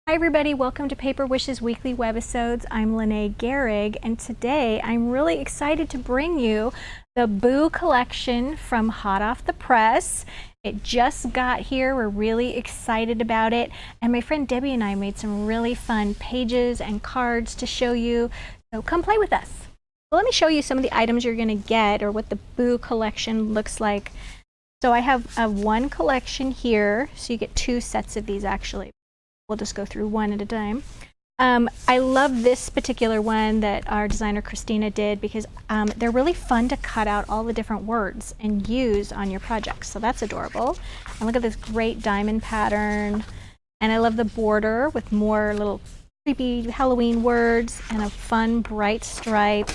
Hi everybody, welcome to Paper Wishes Weekly Webisodes. I'm Lene Gehrig, and today I'm really excited to bring you the Boo collection from hot off the press. It just got here. We're really excited about it, and my friend Debbie and I made some really fun pages and cards to show you, so come play with us. So let me show you some of the items you're going to get, or what the Boo collection looks like. So I have one collection here, so you get two sets of these actually. We'll just go through one at a time. I love this particular one that our designer Christina did because they're really fun to cut out all the different words and use on your projects. So that's adorable. And look at this great diamond pattern. And I love the border with more little creepy Halloween words and a fun bright stripe,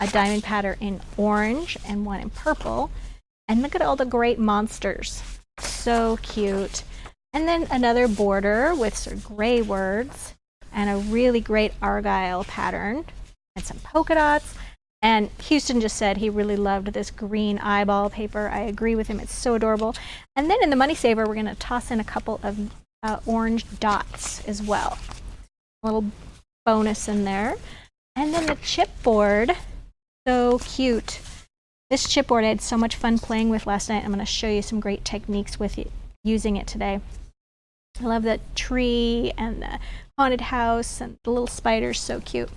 a diamond pattern in orange and one in purple. And look at all the great monsters. So cute. And then another border with sort of gray words and a really great argyle pattern and some polka dots. And Houston just said he really loved this green eyeball paper. I agree with him. It's so adorable. And then in the money saver, we're going to toss in a couple of orange dots as well. A little bonus in there. And then the chipboard, so cute. This chipboard I had so much fun playing with last night. I'm going to show you some great techniques with using it today. I love the tree and the haunted house and the little spiders, so cute.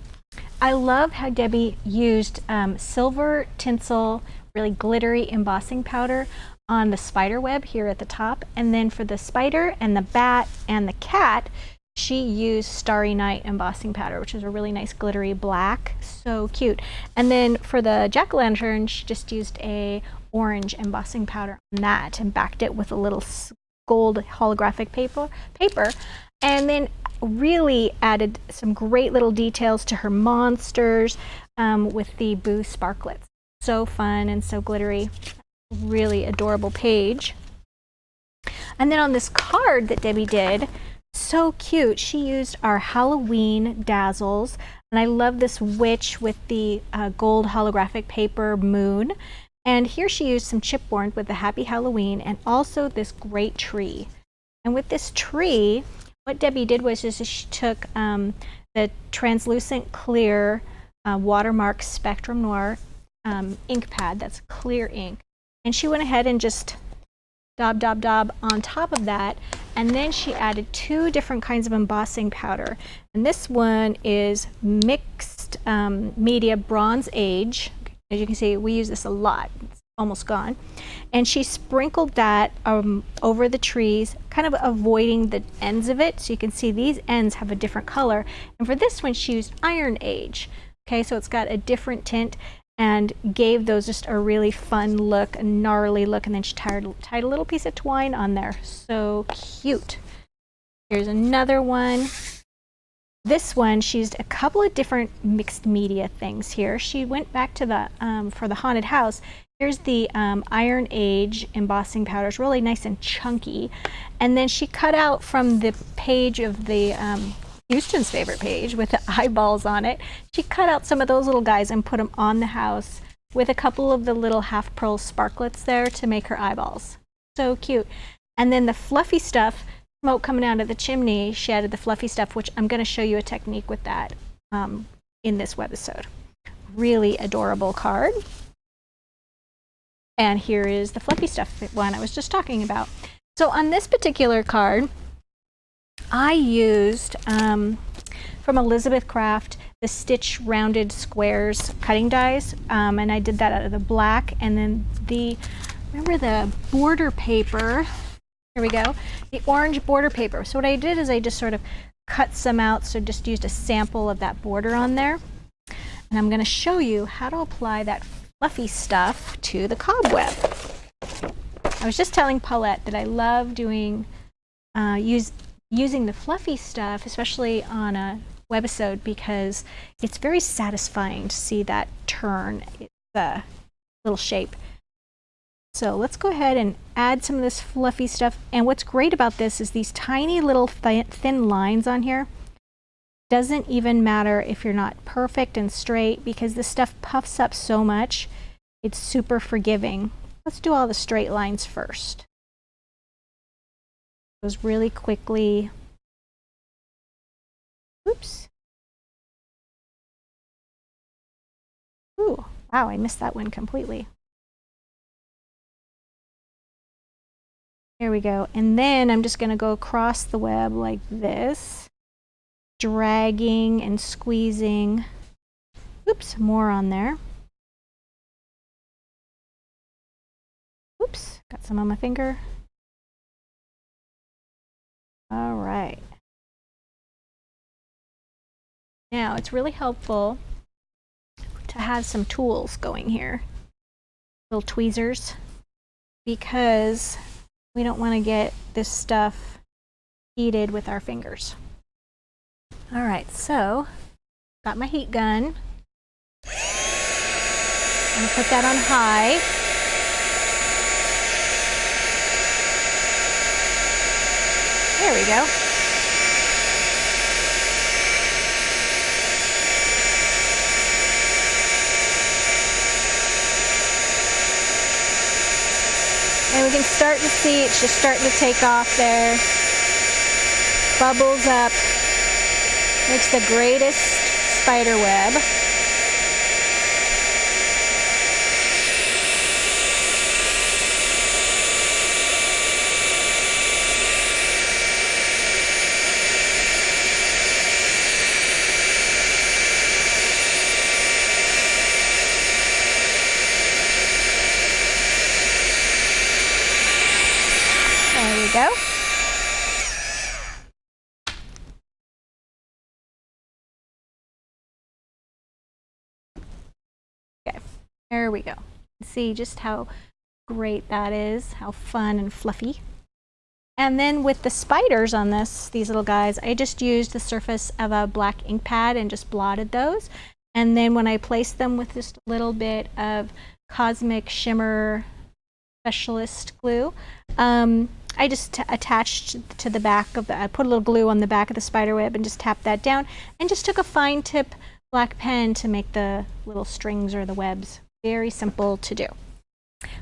I love how Debbie used silver tinsel, really glittery embossing powder on the spider web here at the top. And then for the spider and the bat and the cat, she used Starry Night embossing powder, which is a really nice glittery black, so cute. And then for the jack-o'-lantern, she just used a orange embossing powder on that and backed it with a little gold holographic paper, and then really added some great little details to her monsters with the Boo sparklets. So fun and so glittery. Really adorable page. And then on this card that Debbie did, so cute, she used our Halloween dazzles, and I love this witch with the gold holographic paper moon. And here she used some chipboard with the Happy Halloween and also this great tree. And with this tree, what Debbie did was she took the translucent clear Watermark Spectrum Noir ink pad, that's clear ink, and she went ahead and just daub on top of that, and then she added two different kinds of embossing powder. And this one is mixed media Bronze Age. As you can see, we use this a lot. It's almost gone. And she sprinkled that over the trees, kind of avoiding the ends of it. So you can see these ends have a different color. And for this one, she used Iron Age. Okay, so it's got a different tint and gave those just a really fun look, a gnarly look. And then she tied a little piece of twine on there. So cute. Here's another one. This one, she used a couple of different mixed media things here. She went back to the, for the haunted house, here's the Iron Age embossing powder. It's really nice and chunky. And then she cut out from the page of the Houston's favorite page with the eyeballs on it. She cut out some of those little guys and put them on the house with a couple of the little half pearl sparklets there to make her eyeballs. So cute. And then the fluffy stuff, smoke coming out of the chimney, she added the fluffy stuff, which I'm going to show you a technique with that in this webisode. Really adorable card. And here is the fluffy stuff one I was just talking about. So on this particular card, I used from Elizabeth Craft the Stitch Rounded Squares cutting dies, and I did that out of the black, and then remember the border paper. Here we go, the orange border paper. So what I did is I just sort of cut some out, so just used a sample of that border on there. And I'm going to show you how to apply that fluffy stuff to the cobweb. I was just telling Paulette that I love doing, using the fluffy stuff, especially on a webisode, because it's very satisfying to see that turn the little shape. So let's go ahead and add some of this fluffy stuff. And what's great about this is these tiny little thin lines on here. Doesn't even matter if you're not perfect and straight, because this stuff puffs up so much. It's super forgiving. Let's do all the straight lines first. Goes really quickly. Oops. Ooh, wow, I missed that one completely. There we go. And then I'm just going to go across the web like this, dragging and squeezing. Oops, more on there. Oops, got some on my finger. All right. Now it's really helpful to have some tools going here, little tweezers, because we don't want to get this stuff heated with our fingers. All right, so got my heat gun. I'm gonna put that on high. There we go. And we can start to see it's just starting to take off there. Bubbles up. Makes the greatest spider web. There we go. Okay, there we go. See just how great that is, how fun and fluffy. And then with the spiders on these little guys, I just used the surface of a black ink pad and just blotted those. And then when I placed them with just a little bit of Cosmic Shimmer Specialist glue, I just attached to the back of I put a little glue on the back of the spider web and just tapped that down and just took a fine tip black pen to make the little strings or the webs. Very simple to do.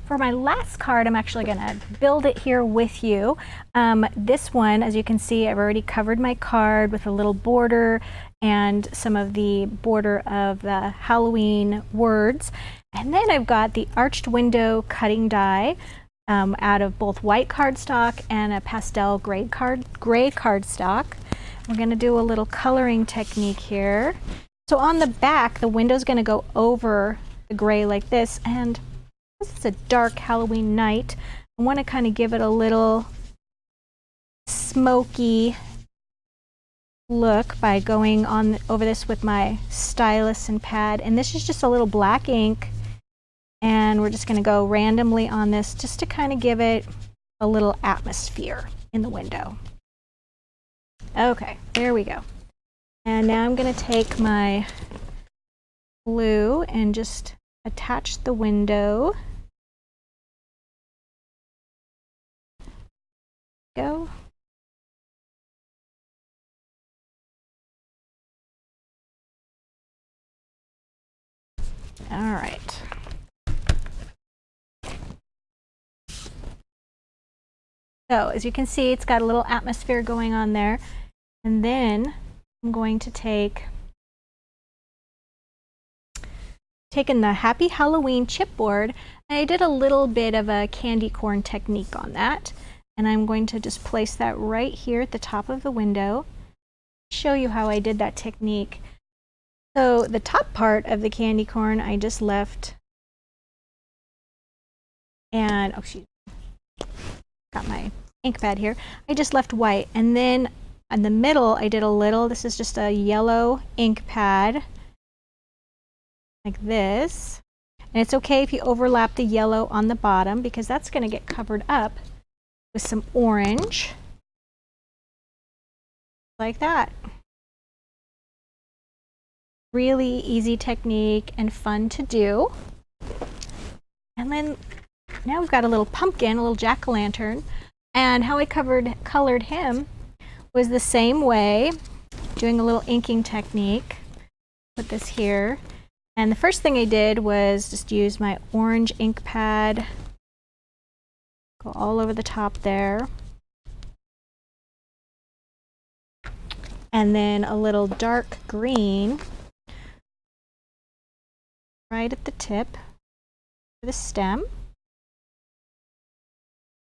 For my last card, I'm actually going to build it here with you. This one, as you can see, I've already covered my card with a little border and some of the border of the Halloween words. And then I've got the arched window cutting die out of both white cardstock and a pastel gray cardstock. We're going to do a little coloring technique here. So on the back, the window's going to go over the gray like this, and this is a dark Halloween night. I want to kind of give it a little smoky look by going on over this with my stylus and pad. And this is just a little black ink, and we're just going to go randomly on this just to kind of give it a little atmosphere in the window. Okay, there we go. And now I'm going to take my glue and just attach the window. Go. All right. So as you can see, it's got a little atmosphere going on there. And then I'm going to taken the Happy Halloween chipboard, and I did a little bit of a candy corn technique on that. And I'm going to just place that right here at the top of the window. Show you how I did that technique. So the top part of the candy corn I just left, and oh shoot, got my ink pad here. I just left white, and then in the middle I did a little, this is just a yellow ink pad like this. And it's okay if you overlap the yellow on the bottom because that's going to get covered up with some orange like that. Really easy technique and fun to do. And then now we've got a little pumpkin, a little jack-o'-lantern, and how I colored him was the same way, doing a little inking technique. Put this here, and the first thing I did was just use my orange ink pad, go all over the top there. and then a little dark green right at the tip for the stem.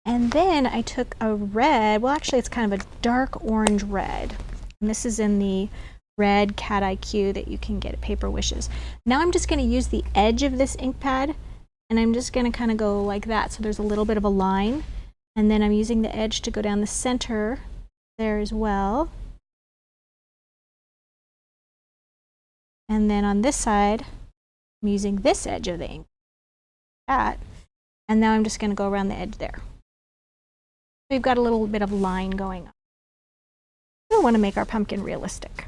And then I took a red, well actually it's kind of a dark orange red, and this is in the red Cat IQ that you can get at Paper Wishes. Now I'm just going to use the edge of this ink pad, and I'm just going to kind of go like that, so there's a little bit of a line, and then I'm using the edge to go down the center there as well. And then on this side, I'm using this edge of the ink, that, and now I'm just going to go around the edge there. So we've got a little bit of line going on. We want to make our pumpkin realistic.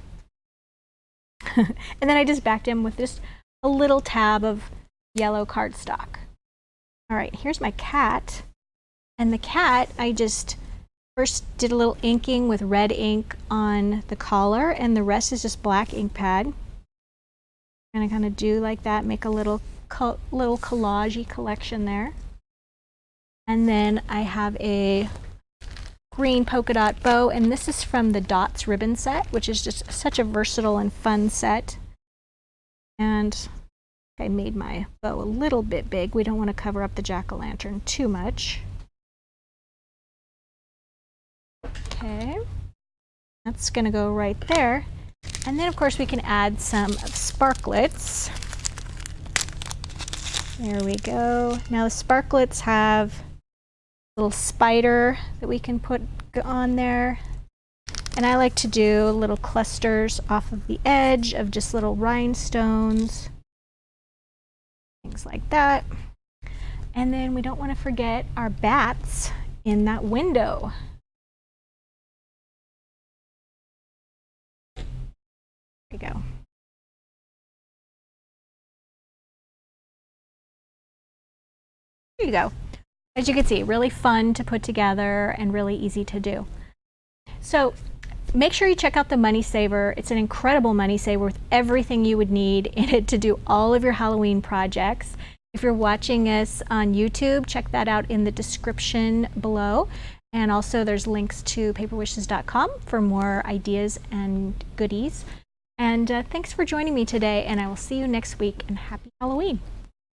And then I just backed him with just a little tab of yellow cardstock. All right, here's my cat. And the cat, I just first did a little inking with red ink on the collar, and the rest is just black ink pad. I'm gonna kind of do like that, make a little collage-y collection there. And then I have a green polka dot bow, and this is from the Dots ribbon set, which is just such a versatile and fun set. And I made my bow a little bit big. We don't want to cover up the jack-o'-lantern too much. Okay, that's going to go right there. And then of course we can add some sparklets. There we go. Now the sparklets have a little spider that we can put on there. And I like to do little clusters off of the edge of just little rhinestones, things like that. And then we don't want to forget our bats in that window. There we go. There you go. As you can see, really fun to put together and really easy to do. So make sure you check out the Money Saver. It's an incredible money saver with everything you would need in it to do all of your Halloween projects. If you're watching us on YouTube, check that out in the description below. And also there's links to paperwishes.com for more ideas and goodies. And thanks for joining me today, and I will see you next week, and happy Halloween.